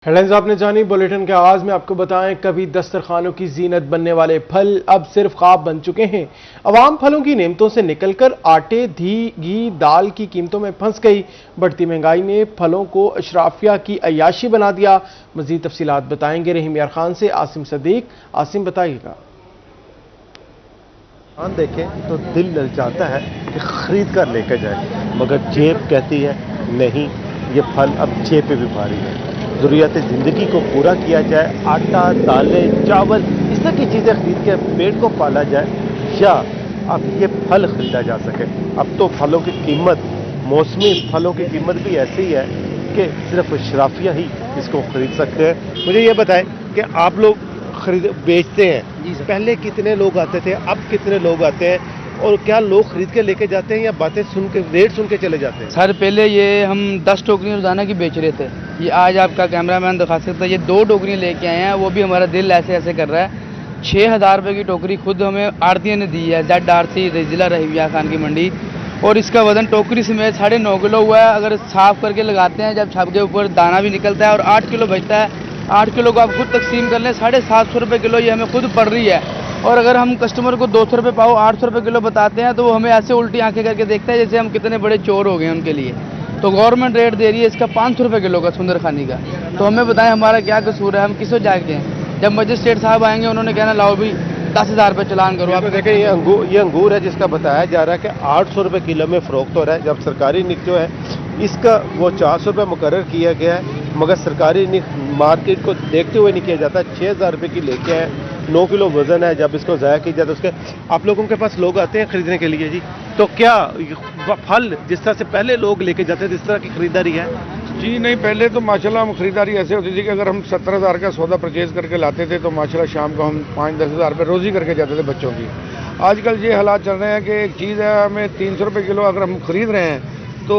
Headlines आपने जानी। Bulletin के आगाज में आपको बताएं, कभी दस्तरखानों की जीनत बनने वाले फल अब सिर्फ ख्वाब बन चुके हैं। अवाम फलों की नेमतों से निकलकर आटे, घी, दाल की कीमतों में फंस गई। बढ़ती महंगाई ने फलों को अशराफिया की अय्याशी बना दिया। मजीद तफसीलात बताएंगे रहीम यार खान से आसिम सदीक। आसिम, बताइएगा। देखें तो दिल ललचाता है कि खरीद कर लेकर जाए, मगर जेब कहती है नहीं, ये फल अब जेब पे भी भारी है। ज़रूरियात ज़िंदगी को पूरा किया जाए, आटा, दालें, चावल, इस तरह की चीज़ें खरीद के पेट को पाला जाए, या अब ये फल खरीदा जा सके। अब तो फलों की कीमत, मौसमी फलों की कीमत भी ऐसी है कि सिर्फ शराफिया ही इसको खरीद सकते हैं। मुझे ये बताएं कि आप लोग बेचते हैं, पहले कितने लोग आते थे, अब कितने लोग आते हैं, और क्या लोग खरीद के लेके जाते हैं या बातें सुन के, रेट सुन के चले जाते हैं? सर, पहले ये हम 10 टोकरियाँ रोजाना की बेच रहे थे। ये आज आपका कैमरामैन दिखा सकता है, ये 2 टोकरियाँ लेके आए हैं। वो भी हमारा दिल ऐसे ऐसे कर रहा है। 6,000 रुपये की टोकरी खुद हमें आड़तियों ने दी है, ZRC जिला रहीम यार खान की मंडी। और इसका वजन टोकरी समेत 9.5 किलो हुआ है। अगर साफ करके लगाते हैं, जब छप के ऊपर दाना भी निकलता है, और 8 किलो बचता है। 8 किलो को आप खुद तकसीम कर लें, 750 रुपये किलो ये हमें खुद पड़ रही है। और अगर हम कस्टमर को 200 रुपये पाओ 800 रुपये किलो बताते हैं, तो वो हमें ऐसे उल्टी आंखें करके देखता है जैसे हम कितने बड़े चोर हो गए हैं उनके लिए। तो गवर्नमेंट रेट दे रही है इसका 500 रुपये किलो का, सुंदर खानी का। तो हमें बताएं हमारा क्या कसूर है, हम किसको जाके हैं? जब मजिस्ट्रेट साहब आएंगे उन्होंने कहना लाओ भी 10,000 रुपये चलान करो। आप देखें, ये अंगूर है जिसका बताया जा रहा है कि 800 रुपये किलो में फरोख्त हो रहा है, जब सरकारी निक जो है इसका वो 400 रुपये मुकर्रर किया गया है, मगर सरकारी निक मार्केट को देखते हुए नहीं किया जाता। 6,000 रुपये की लेके आए, 9 किलो वजन है। जब इसको ज़ाया किया जाता है, उसके आप लोगों के पास लोग आते हैं खरीदने के लिए जी, तो क्या फल जिस तरह से पहले लोग लेके जाते थे, इस तरह की खरीदारी है? जी नहीं, पहले तो माशाल्लाह हम खरीदारी ऐसे होती थी कि अगर हम 17,000 का सौदा परचेज़ करके लाते थे तो माशाल्लाह शाम को हम 5-10 हज़ार रुपये रोज़ी करके जाते थे बच्चों की। आजकल ये हालात चल रहे हैं कि एक चीज़ है, हमें 300 रुपये किलो अगर हम ख़रीद रहे हैं तो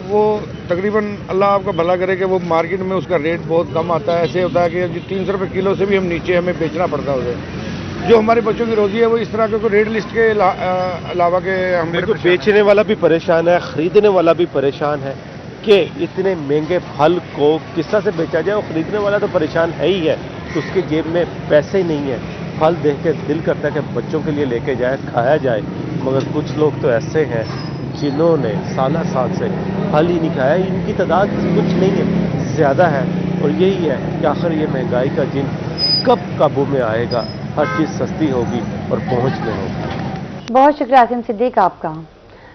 वो तकरीबन, अल्लाह आपका भला करे, कि वो मार्केट में उसका रेट बहुत कम आता है। ऐसे होता है कि 300 रुपये किलो से भी हम नीचे हमें बेचना पड़ता है उसे। जो हमारे बच्चों की रोज़ी है वो इस तरह के रेट लिस्ट के अलावा के हम बेचने वाला भी परेशान है, खरीदने वाला भी परेशान है कि इतने महंगे फल को किस तरह से बेचा जाए। और खरीदने वाला तो परेशान है ही है, तो उसके जेब में पैसे ही नहीं है। फल देख के दिल करता है कि बच्चों के लिए लेके जाए, खाया जाए, मगर कुछ लोग तो ऐसे हैं जिन्होंने साल से फल ही नहीं खाया। इनकी तादाद कुछ नहीं है, ज़्यादा है। और यही है कि आखिर ये महंगाई का दिन कब काबू में आएगा, हर चीज़ सस्ती होगी और पहुँच में होगी। बहुत शुक्रिया आसिम सिद्दीक आपका।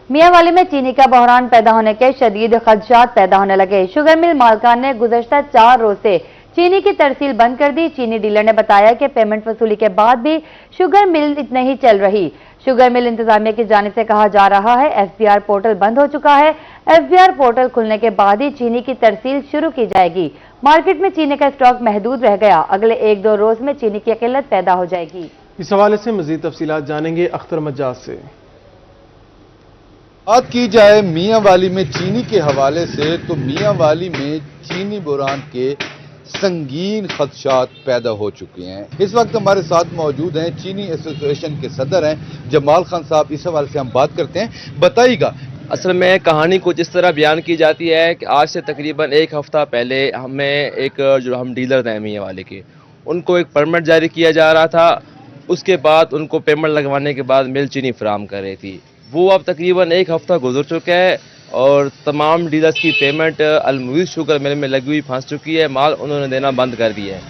मियांवाली में चीनी का बहरान पैदा होने के शदीद खदशात पैदा होने लगे। शुगर मिल मालकान ने गुज़श्ता 4 रोज से चीनी की तरसील बंद कर दी। चीनी डीलर ने बताया कि पेमेंट वसूली के बाद भी शुगर मिल नहीं चल रही। शुगर मिल इंतजामिया की जानिब से कहा जा रहा है FBR पोर्टल बंद हो चुका है। FBR पोर्टल खुलने के बाद ही चीनी की तरसील शुरू की जाएगी। मार्केट में चीनी का स्टॉक महदूद रह गया, अगले 1-2 रोज में चीनी की किल्लत पैदा हो जाएगी। इस हवाले से मजीद तफसीलात जानेंगे अख्तर मज्जाद से। बात की जाए मियांवाली में चीनी के हवाले से, तो मियांवाली में चीनी बुरान के संगीन खदशात पैदा हो चुके हैं। इस वक्त हमारे साथ मौजूद हैं चीनी एसोसिएशन के सदर हैं जमाल खान साहब। इस हवाले से हम बात करते हैं, बताइएगा। असल में कहानी कुछ इस तरह बयान की जाती है कि आज से तकरीबन 1 हफ्ता पहले हमें जो हम डीलर हैं मियांवाली के, उनको एक परमिट जारी किया जा रहा था। उसके बाद उनको पेमेंट लगवाने के बाद मिल चीनी फराहम कर रही थी। वो अब तकरीबन 1 हफ्ता गुजर चुका है और तमाम डीलर्स की पेमेंट अलमुवीज़ शुगर मिल में लगी हुई फंस चुकी है। माल उन्होंने देना बंद कर दिया है।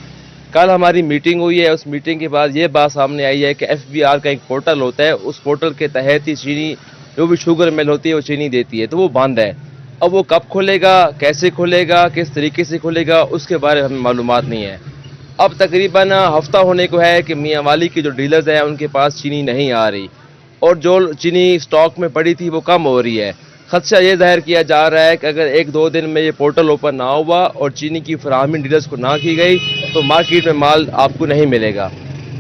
कल हमारी मीटिंग हुई है, उस मीटिंग के बाद ये बात सामने आई है कि FBR का एक पोर्टल होता है, उस पोर्टल के तहत ही चीनी जो भी शुगर मिल होती है वो चीनी देती है, तो वो बंद है। अब वो कब खुलेगा, कैसे खुलेगा, किस तरीके से खुलेगा, उसके बारे में हमें मालूमात नहीं है। अब तकरीबन हफ्ता होने को है कि मियांवाली के जो डीलर्स हैं उनके पास चीनी नहीं आ रही, और जो चीनी स्टॉक में पड़ी थी वो कम हो रही है। खदशा ये जाहिर किया जा रहा है कि अगर 1-2 दिन में ये पोर्टल ओपन ना हुआ और चीनी की फराहमी डीलर्स को ना की गई तो मार्केट में माल आपको नहीं मिलेगा।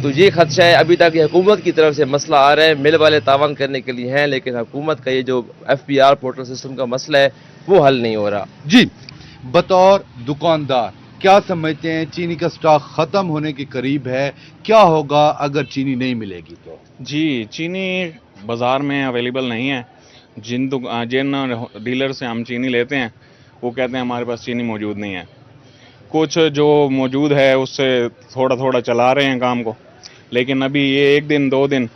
तो ये खदशा है। अभी तक हुकूमत की तरफ से मसला आ रहा है, मिल वाले तावन करने के लिए हैं, लेकिन हुकूमत का ये जो FBR पोर्टल सिस्टम का मसला है वो हल नहीं हो रहा। जी, बतौर दुकानदार क्या समझते हैं, चीनी का स्टॉक खत्म होने के करीब है, क्या होगा अगर चीनी नहीं मिलेगी तो? जी, चीनी बाज़ार में अवेलेबल नहीं है। जिन डीलर से हम चीनी लेते हैं वो कहते हैं हमारे पास चीनी मौजूद नहीं है। कुछ जो मौजूद है उससे थोड़ा थोड़ा चला रहे हैं काम को, लेकिन अभी ये 1 दिन 2 दिन,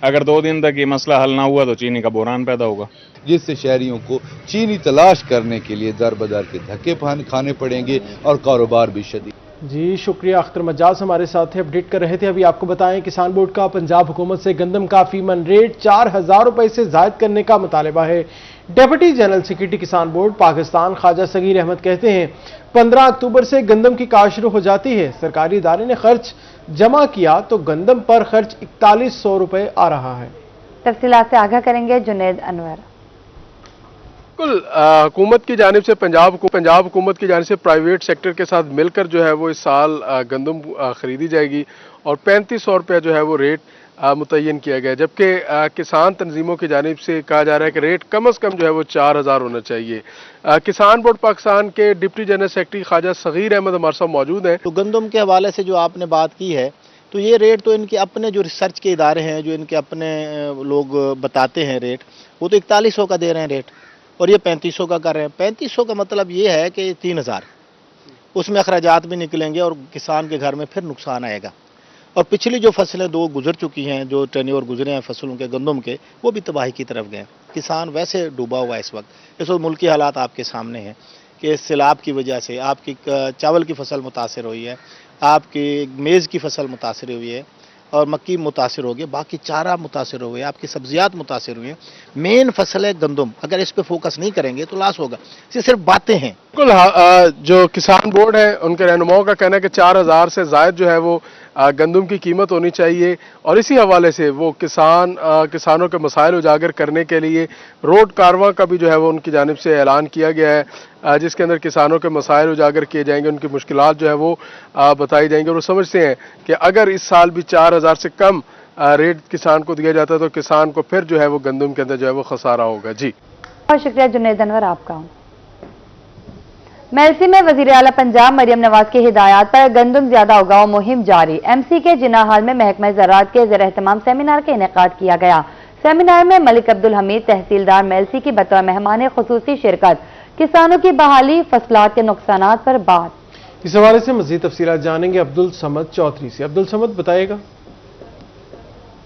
अगर 2 दिन तक ये मसला हल ना हुआ तो चीनी का बहरान पैदा होगा, जिससे शहरियों को चीनी तलाश करने के लिए दर बदर के धक्के खाने पड़ेंगे और कारोबार भी शदीद। जी शुक्रिया। अख्तर मजाज हमारे साथ अपडेट कर रहे थे। अभी आपको बताएं, किसान बोर्ड का पंजाब हुकूमत से गंदम का फीमन रेट 4,000 रुपए से जायद करने का मुतालबा है। डेप्यूटी जनरल सेक्रेटरी किसान बोर्ड पाकिस्तान ख्वाजा सगीर अहमद कहते हैं 15 अक्टूबर से गंदम की काश्त शुरू हो जाती है। सरकारी इदारे ने खर्च जमा किया तो गंदम पर खर्च 4100 रुपए आ रहा है। तफसीलात से आगाह करेंगे जुनैद अनवर। बिल्कुल, हुकूमत की जानिब से पंजाब हुकूमत की जानिब से प्राइवेट सेक्टर के साथ मिलकर जो है वो इस साल गंदम खरीदी जाएगी और 3500 रुपया जो है वो रेट मुतय्यन किया गया है, जबकि किसान तंजीमों की जानिब से कहा जा रहा है कि रेट कम अज़ कम जो है वो 4000 होना चाहिए। किसान बोर्ड पाकिस्तान के deputy general secretary Khawaja Sagheer Ahmed हमारे साथ मौजूद हैं। तो गंदम के हवाले से जो आपने बात की है, तो ये रेट तो इनके अपने जो रिसर्च के इदारे हैं, जो इनके अपने लोग बताते हैं रेट, वो तो 4100 का दे रहे हैं रेट, और ये 3500 का कर रहे हैं। 3500 का मतलब ये है कि 3000 उसमें अखराजात भी निकलेंगे और किसान के घर में फिर नुकसान आएगा। और पिछली जो फसलें 2 गुजर चुकी हैं, जो टेन्योर गुजरे हैं फसलों के गंदम के, वो भी तबाही की तरफ गए। किसान वैसे डूबा हुआ है इस वक्त मुल्की हालात आपके सामने हैं कि सैलाब की वजह से आपकी चावल की फसल मुतासर हुई है, आपकी मेज़ की फसल मुतासर हुई है और मक्की मुतासर हो गई, बाकी चारा मुतासर हो गए, आपकी सब्जियात मुतासर हुई हैं। मेन फसल है गंदम, अगर इस पे फोकस नहीं करेंगे तो लॉस होगा। ये सिर्फ बातें हैं। बिल्कुल, जो किसान बोर्ड है उनके रहनुमाओं का कहना है कि 4000 से जायद जो है वो गंदम की कीमत होनी चाहिए और इसी हवाले से वो किसानों के मसाइल उजागर करने के लिए रोड कारवां का भी जो है वो उनकी जानिब से ऐलान किया गया है, जिसके अंदर किसानों के मसाइल उजागर किए जाएंगे, उनकी मुश्किलात जो है वो बताई जाएंगी। और वो समझते हैं कि अगर इस साल भी 4000 से कम रेट किसान को दिया जाता है तो किसान को फिर जो है वो गंदम के अंदर जो है वो खसारा होगा। जी बहुत शुक्रिया जुनैद अनवर आपका। मेलसी में वजीर आला पंजाब मरियम नवाज की हिदायत पर गंदम ज्यादा उगाओ मुहिम जारी। एमसी के जिना हाल में महकमा ज़राअत के ज़ेर एहतमाम सेमिनार का इनेकाद किया गया। सेमिनार में मलिक अब्दुल हमीद तहसीलदार मेलसी की बतौर मेहमान खुसूसी शिरकत। किसानों की बहाली, फसलात के नुकसानात पर बात। इस हवाले से मजीद तफसीलात जानेंगे अब्दुल समद चौधरी से। अब्दुल समद बताइएगा।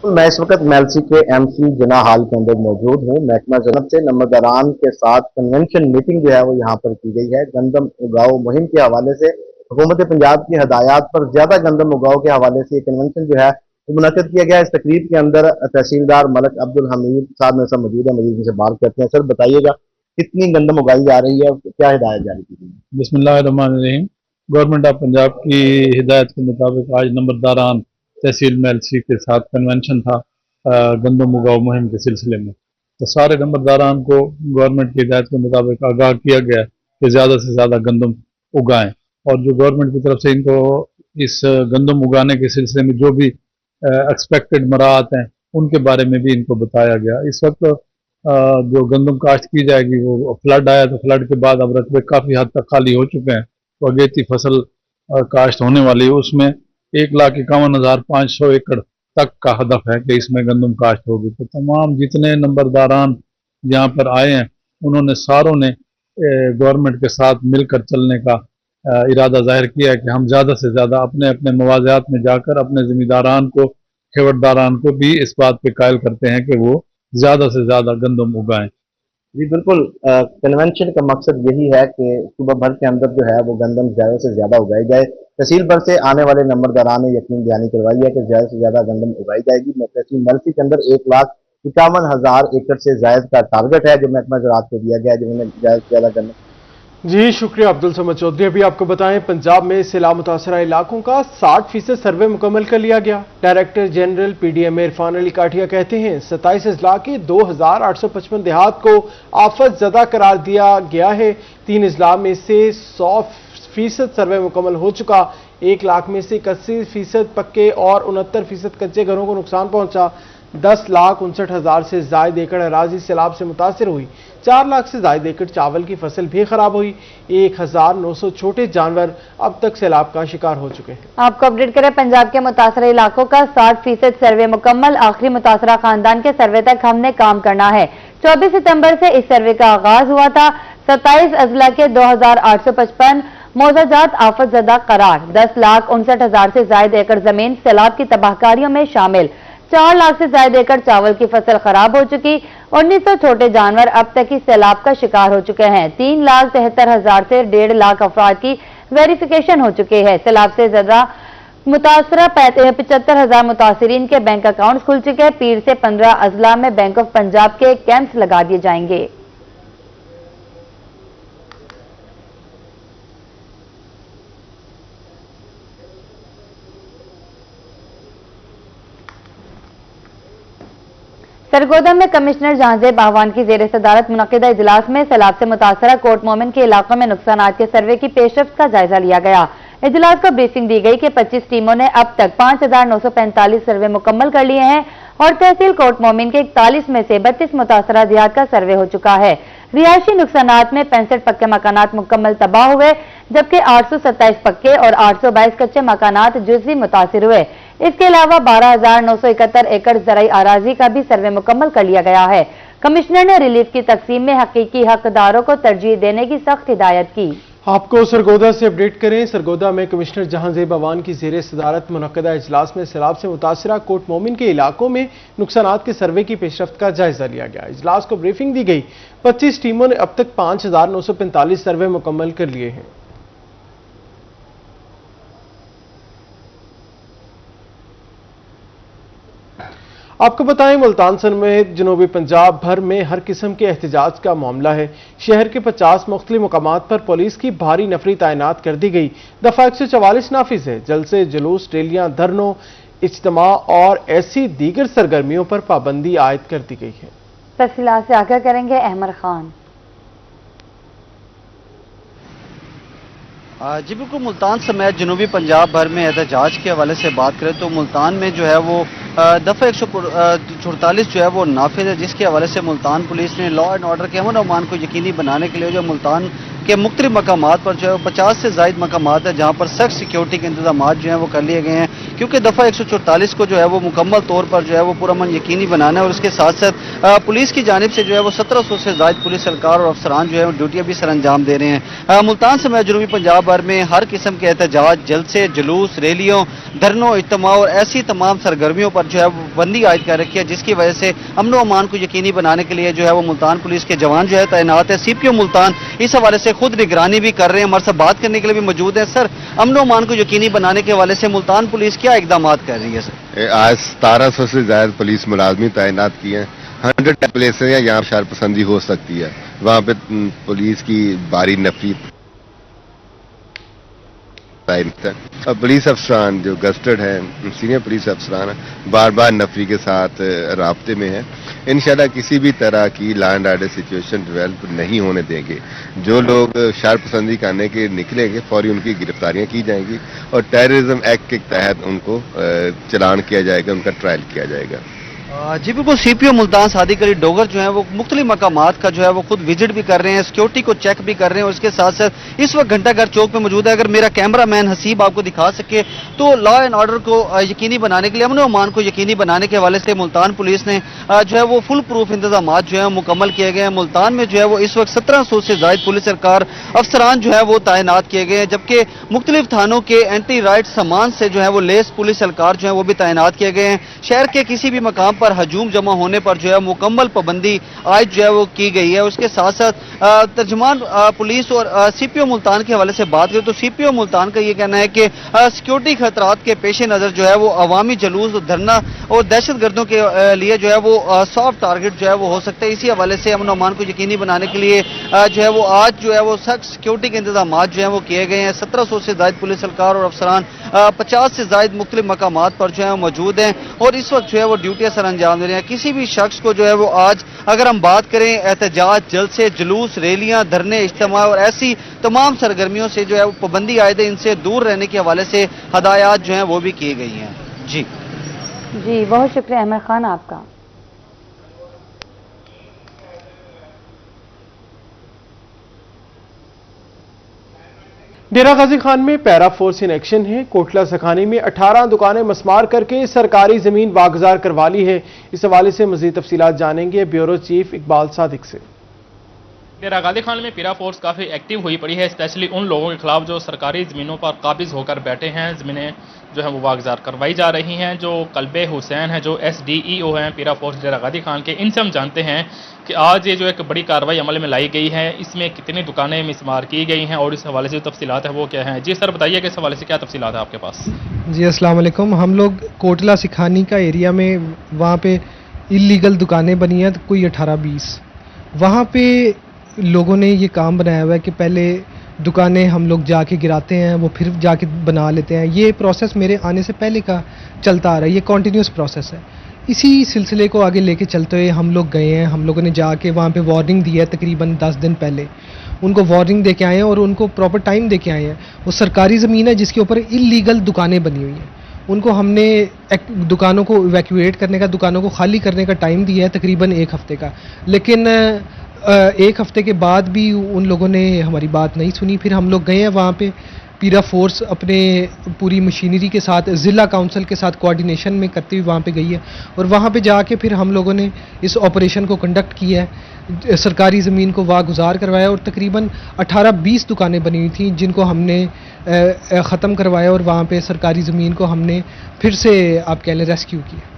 मैं इस वक्त मेलसी के एमसी जिना हाल के अंदर मौजूद हूँ। महकमा ज़राअत से नंबरदारान के साथ कन्वेंशन मीटिंग जो है वो यहाँ पर की गई है। गंदम उगाओ मुहिम के हवाले से हुकूमत पंजाब की हदायत पर ज्यादा गंदम उगाओ के हवाले से कन्वेंशन जो है वो मुनक़िद किया गया। इस तकरीब के अंदर तहसीलदार मलिक अब्दुल हमीद साहब मेरे साथ मौजूद है, मजीद से बात करते हैं। सर बताइएगा कितनी गंदम उगाई जा रही है और क्या हिदायत जारी की गई है? बिस्मिल्लाहिर्रहमानिर्रहीम। गवर्नमेंट ऑफ पंजाब की हिदायत के मुताबिक आज नंबरदारान तहसील मेलसी के साथ कन्वेंशन था गंदम उगाओ मुहिम के सिलसिले में। तो सारे नंबरदारान को गवर्नमेंट की हिदायत के मुताबिक आगाह किया गया कि ज़्यादा से ज़्यादा गंदम उगाएं और जो गवर्नमेंट की तरफ से इनको इस गंदम उगाने के सिलसिले में जो भी एक्सपेक्टेड मराहत हैं उनके बारे में भी इनको बताया गया। इस वक्त जो गंदम काश्त की जाएगी वो फ्लड आया तो फ्लड के बाद अब रकबे काफ़ी हद तक खाली हो चुके हैं, तो अगेती फसल काश्त होने वाली है। उसमें 1,51,500 एकड़ तक का हदफ है कि इसमें गंदम काश्त होगी। तो तमाम जितने नंबरदारान यहाँ पर आए हैं उन्होंने सारों ने गवर्नमेंट के साथ मिलकर चलने का इरादा जाहिर किया है कि हम ज़्यादा से ज़्यादा अपने अपने मवाज़ात में जाकर अपने ज़मींदारान को, खेवटदारान को भी इस बात पे कायल करते हैं कि वो ज़्यादा से ज़्यादा गंदम उगाएं। जी बिल्कुल, कन्वेंशन का मकसद यही है कि सूबा भर के अंदर जो है वो गंदम ज़्यादा से ज़्यादा उगाई जाए। तहसील भर से आने वाले नंबरदारान ने यकीन दहानी करवाई है कि ज़्यादा से ज़्यादा गंदम उगाई जाएगी। तहसील मेलसी के अंदर 1,51,000 एकड़ से जायद का टारगेट है जो महकमा ज़राअत को दिया गया है, जिन्होंने ज़्यादा से ज़्यादा गंदम। जी शुक्रिया अब्दुल समद चौधरी। अभी आपको बताएं पंजाब में सैलाब मुतासरा इलाकों का 60% सर्वे मुकम्मल कर लिया गया। Director general PDM Irfan Ali Kathia कहते हैं 27 अजला के 2,855 देहात को आफत ज़दा करार दिया गया है। 3 अजला में से 100% सर्वे मुकम्मल हो चुका। 1 लाख में से 81% पक्के और 69% कच्चे घरों को नुकसान पहुंचा। 10,59,000 से जायद एकड़ अराजी सैलाब से मुतासर हुई। 4 लाख से जायद एकड़ चावल की फसल भी खराब हुई। 1,900 छोटे जानवर अब तक सैलाब का शिकार हो चुके हैं। आपको अपडेट करें, पंजाब के मुतासरा इलाकों का 60% सर्वे मुकम्मल। आखिरी मुतासरा खानदान के सर्वे तक हमने काम करना है। 24 सितंबर से इस सर्वे का आगाज हुआ था। 27 अजला के 2,855 मौजाजात आफत ज़दा करार। 10,59,000 से ज्यादा एकड़ जमीन सैलाब की तबाहकारियों में शामिल। 4 लाख से ज्यादा एकड़ चावल की फसल खराब हो चुकी। 1900 छोटे जानवर अब तक इस सैलाब का शिकार हो चुके हैं। 3,73,000 से 1.5 लाख अफराद की वेरिफिकेशन हो चुकी है। सैलाब से ज्यादा मुतासरा 75,000 मुतासरीन के बैंक अकाउंट्स खुल चुके हैं। पीर से 15 अजला में बैंक ऑफ पंजाब के कैंप्स लगा दिए जाएंगे। सरगोदा में कमिश्नर जहांजेब आहवान की जेर सदारत मुनक्किदा इजलास में सैलाब से मुतासरा कोट मोमिन के इलाकों में नुकसानात के सर्वे की पेशरफ्त का जायजा लिया गया। इजलास को ब्रीफिंग दी गई कि 25 टीमों ने अब तक 5,945 सर्वे मुकम्मल कर लिए हैं और तहसील कोट मोमिन के 41 में से 32 मुतासरा देहात का सर्वे हो चुका है। रिहायशी नुकसानात में 65 पक्के मकानात मुकम्मल तबाह हुए, जबकि 827 पक्के और 822 कच्चे मकानात जुज़वी मुतासिर हुए। इसके अलावा 12,971 एकड़ ज़राई आराजी का भी सर्वे मुकम्मल कर लिया गया है। कमिश्नर ने रिलीफ की तकसीम में हकीकी हकदारों को तरजीह देने की सख्त हिदायत की। आपको सरगोदा से अपडेट करें। सरगोदा में कमिश्नर जहांजेब आहवान की जेर सदारत मुनक्किदा इजलास में सैलाब से मुतासरा कोट मोमिन के इलाकों में नुकसानात के सर्वे की पेशरफ्त का जायजा लिया गया। इजलास को ब्रीफिंग दी गई। 25 टीमों ने अब तक 5,945 सर्वे मुकम्मल कर लिए हैं। आपको बताएं, मुल्तान समेत जनूबी पंजाब भर में हर किस्म के एहतजाज का मामला है। शहर के 50 मुख्तलिफ मकामात पर पुलिस की भारी नफरी तैनात कर दी गई। दफा 144 नाफिज है। जलसे, जुलूस, रैलियां, धरनों, इज्तिमा और ऐसी दीगर सरगर्मियों पर पाबंदी आयद कर दी गई है। तफसीलात से आगाह करेंगे अहमद खान। जी बिल्कुल, मुल्तान समेत जनूबी पंजाब भर में एहतजाज के हवाले से बात करें तो मुल्तान में जो है वो दफ़ा 144 जो है वो नाफिज है, जिसके हवाले से मुल्तान पुलिस ने लॉ एंड ऑर्डर के अमन और अमान को यकीनी बनाने के लिए जो मुल्तान के मुख्तलिफ मकामात पर जो है 50 से ज़ायद मकामात है जहाँ पर सख्त सिक्योरिटी के इंतजाम जो हैं वो कर लिए गए हैं, क्योंकि दफ़ा 144 को जो है वो मुकम्मल तौर पर जो है वो पुरअमन यकीनी बनाना है। और उसके साथ साथ पुलिस की जानिब से जो है वो 1700 से ज़ायद पुलिस एहलकार और अफसरान जो है वो ड्यूटियाँ भी सर अंजाम दे रहे हैं। मुल्तान समेत जनूबी पंजाब भर में हर किस्म के एहतजाज, जलसे, जुलूस, रैलियों, धरनों, इज्तिमा और ऐसी तमाम सरगर्मियों पर जो है वो बंदी आयद कर रखी है, जिसकी वजह से अमन और अमान को यकीनी बनाने के लिए जो है वो मुल्तान पुलिस के जवान जो है तैनात है। CPO मुल्तान इस हवाले से खुद निगरानी भी कर रहे हैं, हमारे साथ बात करने के लिए भी मौजूद है। सर, अमन और अमान को यकीनी बनाने के हवाले से मुल्तान पुलिस क्या इकदाम कर रही है? सर, आज 1700 से ज्यादा पुलिस मुलाजमी तैनात किए हैं। 100 प्लेस हैं यहाँ शरारतपसंदी हो सकती है, वहाँ पे पुलिस की भारी नफरी और पुलिस अफसरान जो गस्टेड हैं, सीनियर पुलिस अफसरान हैं, बार बार नफरी के साथ राब्ते में हैं। इंशाल्लाह किसी भी तरह की law and order situation develop नहीं होने देंगे। जो लोग शरारतपसंदी करने के निकलेंगे फौरी उनकी गिरफ्तारियां की जाएंगी और टेररिज्म एक्ट के तहत उनको चलान किया जाएगा, उनका ट्रायल किया जाएगा। जी बिल्कुल, CPO मुल्तान सादिक अली डोगर जो है वो मुख्तलिफ मकामात का जो है वो खुद विजिट भी कर रहे हैं, सिक्योरिटी को चेक भी कर रहे हैं और उसके साथ साथ इस वक्त घंटाघर चौक पे मौजूद है। अगर मेरा कैमरा मैन हसीब आपको दिखा सके तो लॉ एंड ऑर्डर को यकीनी बनाने के लिए, अमन और अमान को यकीनी बनाने के हवाले से मुल्तान पुलिस ने जो है वो फुल प्रूफ इंतजाम जो है मुकम्मल किए गए हैं। मुल्तान में जो है वो इस वक्त 1700 से ज्यादा पुलिस सरकार अफसरान जो है वो तैनात किए गए हैं, जबकि मुख्तलिफ थानों के एंटी राइट सामान से जो है वो लेस पुलिस एहलकार जो है वो भी तैनात किए गए हैं। शहर के किसी भी मकाम पर हजूम जमा होने पर जो है मुकम्मल पाबंदी आज जो है वो की गई है। उसके साथ साथ तर्जुमान पुलिस और CPO मुल्तान के हवाले से बात करें तो CPO मुल्तान का ये कहना है कि सिक्योरिटी खतरात के पेश नज़र जो है वो अवामी जुलूस, धरना और दहशतगर्दों के लिए जो है वो सॉफ्ट टारगेट जो है वो हो सकता है। इसी हवाले से अमन अमान को यकीनी बनाने के लिए जो है वो आज जो है वो सख्त सिक्योरिटी के इंतजाम जो है वो किए गए हैं। 1700 से ज्यादा पुलिस एहलकार और अफसरान 50 से ज्यादा मुख्तलिफ मकामात पर जो है मौजूद हैं और इस वक्त जो है वो ड्यूटियां सर अंजाम दे रहे हैं। किसी भी शख्स को जो है वो आज अगर हम बात करें एहतजाज, जलसे, जुलूस, रैलियां, धरने, इज्तिमा और ऐसी तमाम सरगर्मियों से जो है वो पाबंदी आयद है, इनसे दूर रहने के हवाले से हदायत जो हैं वो भी की गई हैं। जी बहुत शुक्रिया अहमद खान आपका। डेरा गाजी खान में पैरा फोर्स इन एक्शन है। कोटला सखानी में 18 दुकानें मसमार करके सरकारी जमीन वागुजार करवा ली है। इस हवाले से मजीद तफसीलात जानेंगे ब्यूरो चीफ इकबाल सादिक से। ڈیرہ غازی خان میں پیرا فورس کافی ایکٹیو ہوئی پڑی ہے، اسپیشلی ان لوگوں کے خلاف جو سرکاری زمینوں پر قابض ہو کر بیٹھے ہیں، زمینیں جو ہیں وہ واگزار کروائی جا رہی ہیں۔ جو قلب حسین ہیں، جو SDEO ہیں پیرا فورس ڈیرہ غازی خان کے، ان سے ہم جانتے ہیں کہ آج یہ جو ایک بڑی کارروائی عمل میں لائی گئی ہے، اس میں کتنی دکانیں مسمار کی گئی ہیں اور اس حوالے سے جو تفصیلات ہیں وہ کیا ہیں۔ جی سر بتائیے کہ اس حوالے سے کیا تفصیلات ہیں آپ کے پاس؟ جی السلام علیکم۔ ہم لوگ کوٹلہ سکھانی کا ایریا میں وہاں پہ اللیگل دکانیں بنی ہیں کوئی 18-20، وہاں پہ لوگوں نے یہ کام بنایا ہوا ہے کہ پہلے دکانیں ہم لوگ جا کے گراتے ہیں، وہ پھر جا کے بنا لیتے ہیں۔ یہ پروسیس میرے آنے سے پہلے کا چلتا آ رہا ہے، یہ کنٹینیوس پروسیس ہے۔ اسی سلسلے کو آگے لے کے چلتے ہوئے ہم لوگ گئے ہیں، ہم لوگوں نے جا کے وہاں پہ وارننگ دی ہے تقریباً 10 دن پہلے، ان کو وارننگ دے کے آئے ہیں اور ان کو پراپر ٹائم دے کے آئے ہیں۔ وہ سرکاری زمین ہے جس کے اوپر اللیگل دکانیں بنی ہوئی ہیں، ان کو ہم نے دکانوں کو ایویکویٹ کرنے کا، دکانوں کو خالی کرنے کا ٹائم دیا ہے تقریباً 1 ہفتے کا، لیکن 1 ہفتے کے بعد بھی ان لوگوں نے ہماری بات نہیں سنی۔ پھر ہم لوگ گئے ہیں وہاں پہ، پیرا فورس اپنے پوری مشینری کے ساتھ ضلع کونسل کے ساتھ کوآرڈینیشن میں کرتے ہوئے وہاں پہ گئی ہے، اور وہاں پہ جا کے پھر ہم لوگوں نے اس آپریشن کو کنڈکٹ کیا ہے، سرکاری زمین کو واگزار کروایا اور تقریباً 18-20 دکانیں بنی ہوئی تھیں جن کو ہم نے ختم کروایا، اور وہاں پہ سرکاری زمین کو ہم نے پھر سے آپ کہہ لیں ریسکیو کیا۔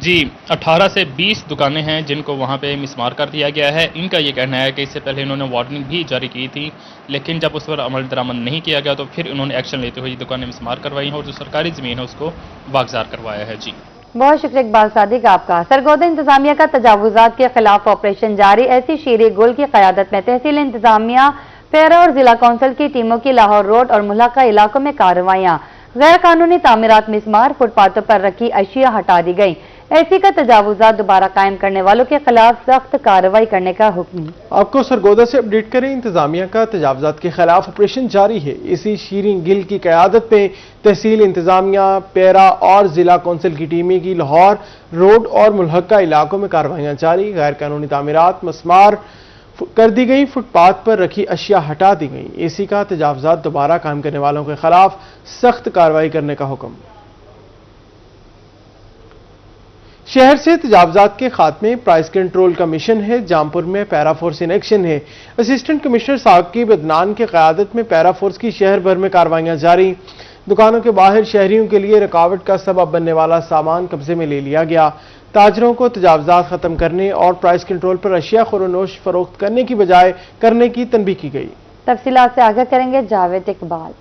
جی 18 سے 20 دکانیں ہیں جن کو وہاں پہ مسمار کر دیا گیا ہے۔ ان کا یہ کہنا ہے کہ اس سے پہلے انہوں نے وارننگ بھی جاری کی تھی، لیکن جب اس پر عمل درآمد نہیں کیا گیا تو پھر انہوں نے ایکشن لیتے ہوئے یہ دکانیں مسمار کروائی ہیں اور جو سرکاری زمین ہے اس کو واگزار کروایا ہے۔ جی بہت شکریہ اقبال صادق آپ کا۔ سرگودہ انتظامیہ کا تجاوزات کے خلاف آپریشن جاری، ایسی شیر گل کی قیادت میں تحصیل انتظامیہ پیرا اور ضلع کونسل کی ٹیموں کی لاہور روڈ اور ملحقہ علاقوں میں کارروائیاں، غیر قانونی تعمیرات مسمار، فٹ پاتھوں پر رکھی اشیاء ہٹا دی گئی، ایسی کا تجاوزات دوبارہ قائم کرنے والوں کے خلاف سخت کارروائی کرنے کا حکم۔ آپ کو سرگودہ سے اپڈیٹ کریں، انتظامیہ کا تجاوزات کے خلاف آپریشن جاری ہے، اسی شیریں گل کی قیادت میں تحصیل انتظامیہ پیرا اور ضلع کونسل کی ٹیمیں کی لاہور روڈ اور ملحقہ علاقوں میں کارروائیاں جاری، غیر قانونی تعمیرات مسمار کر دی گئی، فٹ پاتھ پر رکھی اشیاء ہٹا دی گئی، اسی کا تجاوزات دوبارہ قائم کرنے والوں کے خلاف سخت کارروائی کرنے کا حکم۔ شہر سے تجاوزات کے خاتمے پرائز کنٹرول کا مشن ہے، جامپور میں پیرا فورس ان ایکشن ہے، اسسٹنٹ کمشنر ثاقب عدنان کی قیادت میں پیرا فورس کی شہر بھر میں کارروائیاں جاری، دکانوں کے باہر شہریوں کے لیے رکاوٹ کا سبب بننے والا سامان قبضے میں لے لیا گیا، تاجروں کو تجاوزات ختم کرنے اور پرائز کنٹرول پر اشیاء خورونوش فروخت کرنے کی بجائے کرنے کی تنبیہ کی گئی۔ تفصیلات سے آگاہ کریں گے جاوید اقبال۔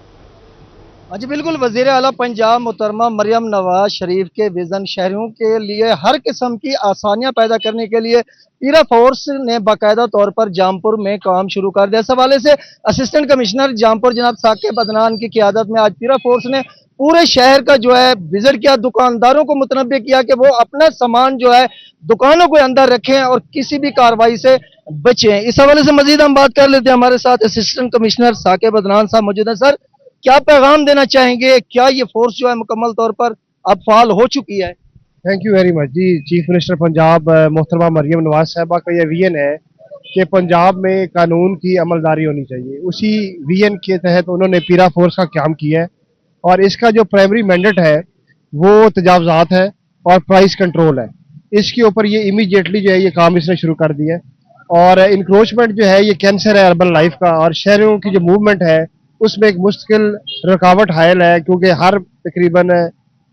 جی بالکل، وزیر اعلیٰ پنجاب محترمہ مریم نواز شریف کے ویژن شہریوں کے لیے ہر قسم کی آسانیاں پیدا کرنے کے لیے پیرا فورس نے باقاعدہ طور پر جامپور میں کام شروع کر دیا۔ اس حوالے سے اسسٹنٹ کمشنر جامپور جناب ثاقب عدنان کی قیادت میں آج پیرا فورس نے پورے شہر کا جو ہے وزٹ کیا، دکانداروں کو متنبہ کیا کہ وہ اپنا سامان جو ہے دکانوں کے اندر رکھیں اور کسی بھی کارروائی سے بچیں۔ اس حوالے سے مزید ہم بات کر لیتے ہیں، ہمارے ساتھ اسسٹنٹ کمشنر ثاقب عدنان صاحب موجود ہیں۔ سر کیا پیغام دینا چاہیں گے؟ کیا یہ فورس جو ہے مکمل طور پر اب فعال ہو چکی ہے؟ تھینک یو ویری مچ جی۔ چیف منسٹر پنجاب محترمہ مریم نواز صاحبہ کا یہ ویژن ہے کہ پنجاب میں قانون کی عملداری ہونی چاہیے، اسی ویژن کے تحت انہوں نے پیرا فورس کا قیام کیا ہے، اور اس کا جو پرائمری مینڈیٹ ہے وہ تجاوزات ہے اور پرائز کنٹرول ہے۔ اس کے اوپر یہ امیڈیٹلی جو ہے یہ کام اس نے شروع کر دیا ہے، اور انکروچمنٹ جو ہے یہ کینسر ہے اربن لائف کا، اور شہروں کی جو موومنٹ ہے اس میں ایک مستقل رکاوٹ حائل ہے، کیونکہ ہر تقریباً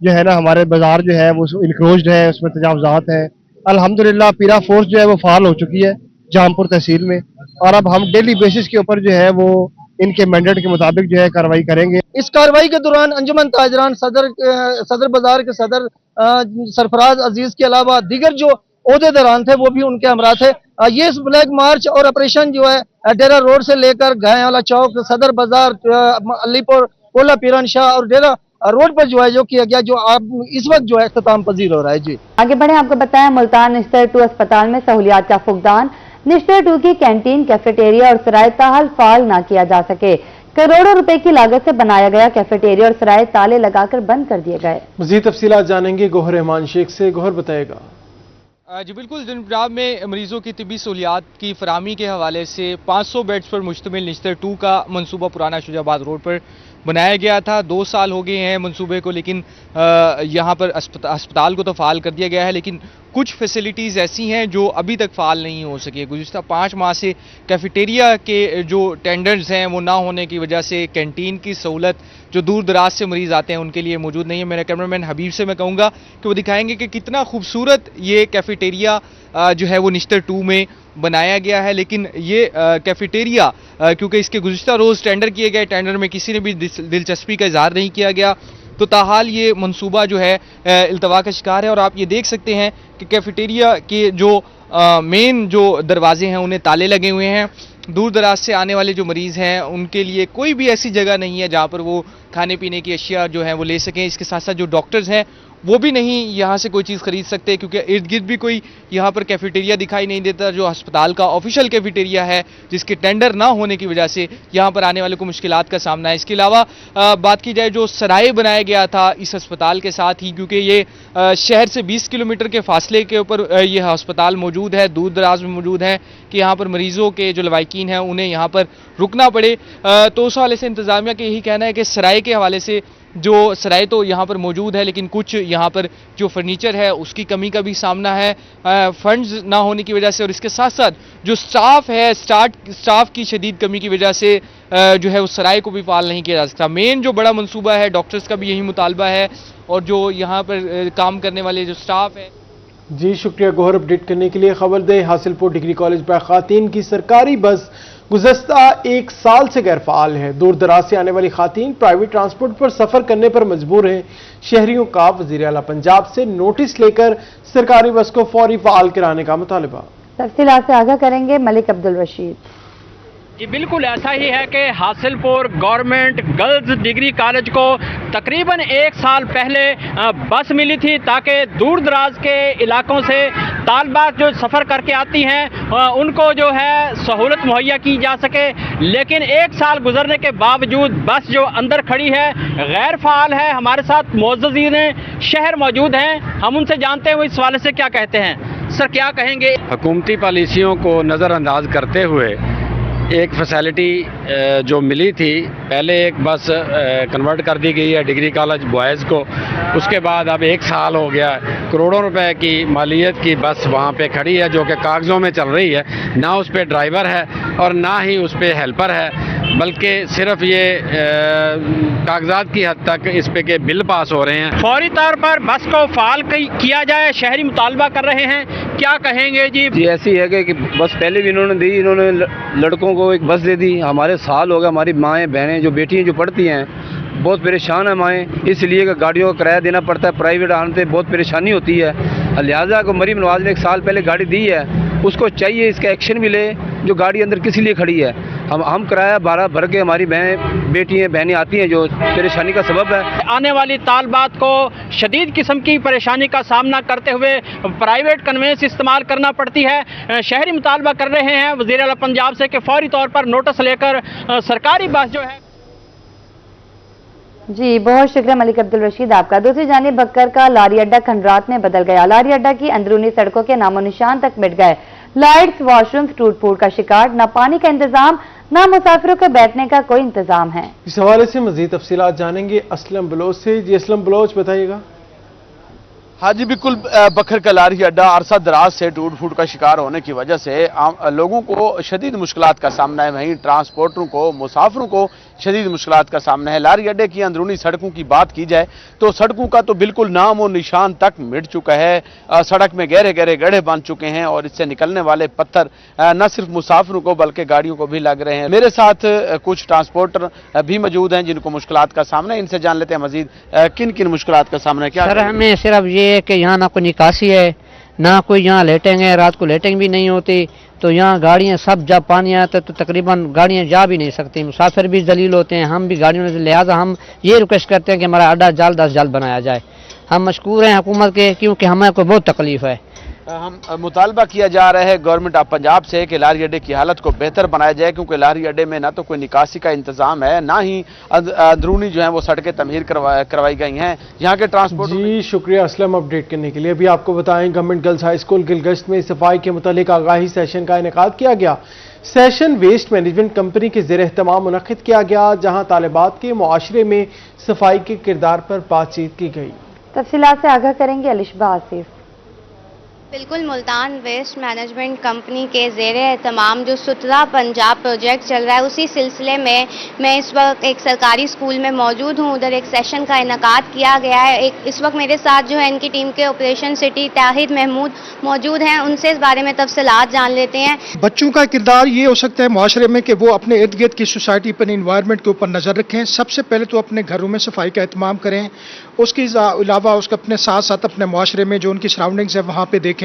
جو ہے نا ہمارے بازار جو ہے وہ انکروچڈ ہے، اس میں تجاوزات ہیں۔ الحمدللہ پیرا فورس جو ہے وہ فعال ہو چکی ہے جامپور تحصیل میں، اور اب ہم ڈیلی بیسس کے اوپر جو ہے وہ ان کے مینڈیٹ کے مطابق جو ہے کارروائی کریں گے۔ اس کارروائی کے دوران انجمن تاجران صدر بازار کے صدر سرفراز عزیز کے علاوہ دیگر جو عہدیداران تھے وہ بھی ان کے ہمراہ تھے۔ یہ بلیک مارچ اور آپریشن جو ہے ڈیرہ روڈ سے لے کر گائے والا چوک، صدر بازار، علی پور، کولا پیران شاہ اور ڈیرہ روڈ پر جو ہے جو کیا گیا، جو اس وقت جو ہے اختتام پذیر ہو رہا ہے۔ جی آگے بڑھیں، آپ کو بتائیں ملتان نشتر 2 اسپتال میں سہولیات کا فقدان، نشتر 2 کی کینٹین، کیفیٹیریا اور سرائے تاحال فعال نہ کیا جا سکے، کروڑوں روپے کی لاگت سے بنایا گیا کیفیٹیریا اور سرائے تالے لگا کر بند کر دیے گئے۔ مزید تفصیلات جانیں گے گوہر رحمان شیخ سے، گوہر بتائے گا۔ جی بالکل، پنجاب میں مریضوں کی طبی سہولیات کی فراہمی کے حوالے سے 500 بیڈز پر مشتمل نشتر 2 کا منصوبہ پرانا شجاع آباد روڈ پر बनाया गया था। 2 साल हो गए हैं मंसूबे को, लेकिन यहाँ पर अस्पताल को तो फ़ाल कर दिया गया है, लेकिन कुछ फैसिलिटीज़ ऐसी हैं जो अभी तक फ़ाल नहीं हो सकी। गुज़िश्ता 5 माह से कैफेटेरिया के जो टेंडर्स हैं वो ना होने की वजह से कैंटीन की सहूलत जो दूर दराज से मरीज़ आते हैं उनके लिए मौजूद नहीं है। मेरा कैमरामैन हबीब से मैं कहूँगा कि वो दिखाएंगे कि कितना खूबसूरत ये कैफेटेरिया जो है वो निश्तर 2 में बनाया गया है। लेकिन ये कैफेटेरिया क्योंकि इसके गुज़िश्ता रोज़ टेंडर किए गए, टेंडर में किसी ने भी दिलचस्पी का इजहार नहीं किया गया, तो ताहाल ये मंसूबा जो है इल्तवा का शिकार है। और आप ये देख सकते हैं कि कैफेटेरिया के जो मेन जो दरवाजे हैं उन्हें ताले लगे हुए हैं। दूर दराज से आने वाले जो मरीज़ हैं उनके लिए कोई भी ऐसी जगह नहीं है जहाँ पर वो खाने पीने की अशिया जो है वो ले सकें। इसके साथ साथ जो डॉक्टर्स हैं वो भी नहीं यहाँ से कोई चीज़ खरीद सकते, क्योंकि इर्द गिर्द भी कोई यहाँ पर कैफेटेरिया दिखाई नहीं देता जो अस्पताल का ऑफिशियल कैफेटेरिया है, जिसके टेंडर ना होने की वजह से यहाँ पर आने वाले को मुश्किलात का सामना है। इसके अलावा बात की जाए जो सराय बनाया गया था इस अस्पताल के साथ ही, क्योंकि ये शहर से 20 किलोमीटर के फासले के ऊपर ये अस्पताल मौजूद है, दूर दराज में मौजूद है, कि यहाँ पर मरीज़ों के जो लवाकिन हैं उन्हें यहाँ पर रुकना पड़े। तो उस हवाले से इंतज़ामिया का यही कहना है कि सराय के हवाले से जो सराय तो यहाँ पर मौजूद है, लेकिन कुछ यहाँ पर जो फर्नीचर है उसकी कमी का भी सामना है फंड्स ना होने की वजह से, और इसके साथ साथ जो स्टाफ है स्टाफ की शदीद कमी की वजह से जो है उस सराय को भी फाल नहीं किया जा सकता। मेन जो बड़ा मंसूबा है डॉक्टर्स का भी यही मुतालबा है, और जो यहाँ पर काम करने वाले जो स्टाफ है। जी शुक्रिया गौहर अपडेट करने के लिए। खबर दे हासिलपुर डिग्री कॉलेज पर खातीन की सरकारी बस गुज़श्ता 1 साल से गैर फाल है। दूर दराज से आने वाली खातीन प्राइवेट ट्रांसपोर्ट पर सफर करने पर मजबूर हैं। शहरियों का वज़ीर आला पंजाब से नोटिस लेकर सरकारी बस को फौरी फाल कराने का मुतालबा। तफसीलात से आगाह करेंगे मलिक अब्दुल रशीद। जी बिल्कुल ऐसा ही है कि Hasilpur government girls degree college को तकरीबन 1 साल पहले बस मिली थी ताकि दूर दराज के इलाकों से तालबात जो सफ़र करके आती हैं उनको जो है सहूलत मुहैया की जा सके। लेकिन 1 साल गुजरने के बावजूद बस जो अंदर खड़ी है गैर फ़ाल है। हमारे साथ मोअज़्ज़िज़ीन शहर मौजूद हैं, हम उनसे जानते हैं वो इस हवाले से क्या कहते हैं। सर क्या कहेंगे? हुकूमती पॉलिसियों को नज़रअंदाज करते हुए एक फैसिलिटी जो मिली थी, पहले एक बस कन्वर्ट कर दी गई है डिग्री कॉलेज बॉयज़ को, उसके बाद अब 1 साल हो गया करोड़ों रुपए की मालियत की बस वहाँ पे खड़ी है जो कि कागज़ों में चल रही है। ना उस पर ड्राइवर है और ना ही उस पर हेल्पर है, बल्कि सिर्फ ये कागजात की हद तक इस पे के बिल पास हो रहे हैं। फौरी तौर पर बस को फाल किया जाए, शहरी मुतालबा कर रहे हैं, क्या कहेंगे? जी ऐसी है कि बस पहले भी इन्होंने दी, इन्होंने लड़कों को एक बस दे दी। हमारे साल हो गए, हमारी माएँ बहनें जो बेटियाँ जो पढ़ती हैं बहुत परेशान है माएँ, इसलिए कि गाड़ियों का किराया देना पड़ता है, प्राइवेट आने से बहुत परेशानी होती है। लिहाजा को मरीम नवाज ने 1 साल पहले गाड़ी दी है, उसको चाहिए इसका एक्शन मिले जो गाड़ी अंदर किस लिए खड़ी है। हम किराया भर के हमारी बेटियाँ बहनें आती हैं जो परेशानी का सबब है। आने वाली तालबात को शदीद किस्म की परेशानी का सामना करते हुए प्राइवेट कन्वेंस इस्तेमाल करना पड़ती है। शहरी मुतालबा कर रहे हैं वज़ीर आला पंजाब से कि फौरी तौर पर नोटिस लेकर सरकारी बस जो है। जी बहुत शुक्रिया मलिक अब्दुल रशीद आपका। दूसरी जानिब बक्कर का लारी अड्डा खंडरात में बदल गया। लारी अड्डा की अंदरूनी सड़कों के नामो निशान तक मिट गए। लाइट्स वॉशरूम्स टूट फूट का शिकार, न पानी का इंतजाम न मुसाफिरों के बैठने का कोई इंतजाम है। इस हवाले से मजीद तफसीलात जानेंगे असलम बलोच से। जी असलम बलोच बताइएगा। हाँ जी बिल्कुल, बखर का लारी अड्डा अरसा दराज से टूट फूट का शिकार होने की वजह से लोगों को शदीद मुश्किलात का सामना है, वहीं ट्रांसपोर्टरों को मुसाफिरों को शदीद मुश्किलात का सामना है। लारी अड्डे की अंदरूनी सड़कों की बात की जाए तो सड़कों का तो बिल्कुल नाम और निशान तक मिट चुका है। सड़क में गहरे गहरे गड्ढे बन चुके हैं और इससे निकलने वाले पत्थर न सिर्फ मुसाफिरों को बल्कि गाड़ियों को भी लग रहे हैं। मेरे साथ कुछ ट्रांसपोर्टर भी मौजूद हैं जिनको मुश्किलात का सामना है, इनसे जान लेते हैं मजीद किन किन मुश्किलात का सामना है। क्या सर हमें सिर्फ ये है कि यहाँ ना कोई निकासी है, ना कोई यहाँ लेटेंग है, रात को लेटेंग भी नहीं होती, तो यहाँ गाड़ियाँ सब जब पानी आता है तो तकरीबन गाड़ियाँ जा भी नहीं सकती, मुसाफिर भी जलील होते हैं, हम भी गाड़ियों से। लिहाजा हम ये रिक्वेस्ट करते हैं कि हमारा अड्डा जल्द अज जल्द बनाया जाए। हम मशकूर हैं हुकूमत के, क्योंकि हमें को बहुत तकलीफ है। ہم مطالبہ کیا جا رہا ہے گورنمنٹ آف پنجاب سے کہ لاری اڈے کی حالت کو بہتر بنایا جائے، کیونکہ لاری اڈے میں نہ تو کوئی نکاسی کا انتظام ہے، نہ ہی اندرونی جو ہیں وہ سڑکیں تعمیر کروائی گئی ہیں یہاں کے ٹرانسپورٹ۔ جی شکریہ اسلم اپڈیٹ کرنے کے لیے۔ ابھی آپ کو بتائیں government girls high school Gulgasht میں صفائی کے متعلق آگاہی سیشن کا انعقاد کیا گیا۔ سیشن ویسٹ مینجمنٹ کمپنی کے زیر اہتمام منعقد کیا گیا، جہاں طالبات کے معاشرے میں صفائی کے کردار پر بات چیت کی گئی۔ تفصیلات سے آگاہ کریں گے الشبہ آصف۔ بالکل، ملتان ویسٹ مینجمنٹ کمپنی کے زیر اہتمام جو ستھرا پنجاب پروجیکٹ چل رہا ہے، اسی سلسلے میں میں اس وقت ایک سرکاری اسکول میں موجود ہوں۔ ادھر ایک سیشن کا انعقاد کیا گیا ہے۔ اس وقت میرے ساتھ جو ہے ان کی ٹیم کے آپریشن سٹی طاہر محمود موجود ہیں، ان سے اس بارے میں تفصیلات جان لیتے ہیں۔ بچوں کا کردار یہ ہو سکتا ہے معاشرے میں کہ وہ اپنے ارد گرد کی سوسائٹی پر انوائرمنٹ کے اوپر نظر رکھیں۔ سب سے پہلے تو اپنے گھروں میں صفائی کا اہتمام کریں، اس کے علاوہ اس کو اپنے ساتھ ساتھ اپنے معاشرے میں جو ان کی سراؤنڈنگز ہے وہاں پہ دیکھیں،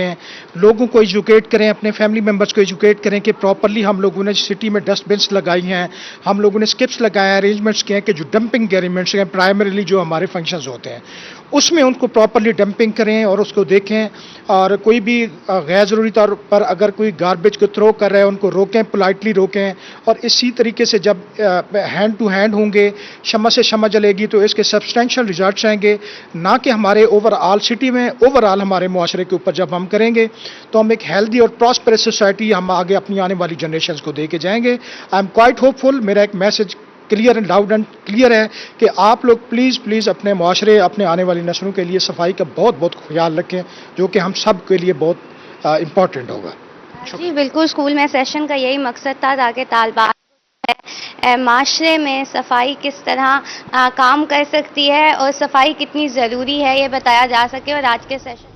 لوگوں کو ایجوکیٹ کریں، اپنے فیملی ممبرس کو ایجوکیٹ کریں کہ پراپرلی ہم لوگوں نے سٹی میں ڈسٹ بنس لگائی ہیں، ہم لوگوں نے اسکپس لگائے ہیں، ارینجمنٹس کیے ہیں کہ جو ڈمپنگ کے ارینجمنٹس ہیں پرائمریلی جو ہمارے فنکشنز ہوتے ہیں اس میں ان کو پراپرلی ڈمپنگ کریں اور اس کو دیکھیں، اور کوئی بھی غیر ضروری طور پر اگر کوئی گاربیج کو تھرو کر رہے ہیں ان کو روکیں، پولائٹلی روکیں، اور اسی طریقے سے جب ہینڈ ٹو ہینڈ ہوں گے، شمع سے شمع جلے گی تو اس کے سبسٹینشیل ریزلٹس آئیں گے، نہ کہ ہمارے اوور آل سٹی میں، اوور آل ہمارے معاشرے کے اوپر جب ہم کریں گے تو ہم ایک ہیلدی اور پراسپرس سوسائٹی ہم آگے اپنی آنے والی جنریشنز کو دے کے جائیں گے۔ آئی ایم کوائٹ ہوپ فل، میرا ایک message clear and loud and clear ہے کہ آپ لوگ پلیز اپنے معاشرے، اپنے آنے والی نسلوں کے لیے صفائی کا بہت خیال رکھیں، جو کہ ہم سب کے لیے بہت امپورٹنٹ ہوگا۔ جی بالکل، اسکول میں سیشن کا یہی مقصد تھا تاکہ طالبات معاشرے میں صفائی کس طرح کام کر سکتی ہے اور صفائی کتنی ضروری ہے یہ بتایا جا سکے، اور آج کے سیشن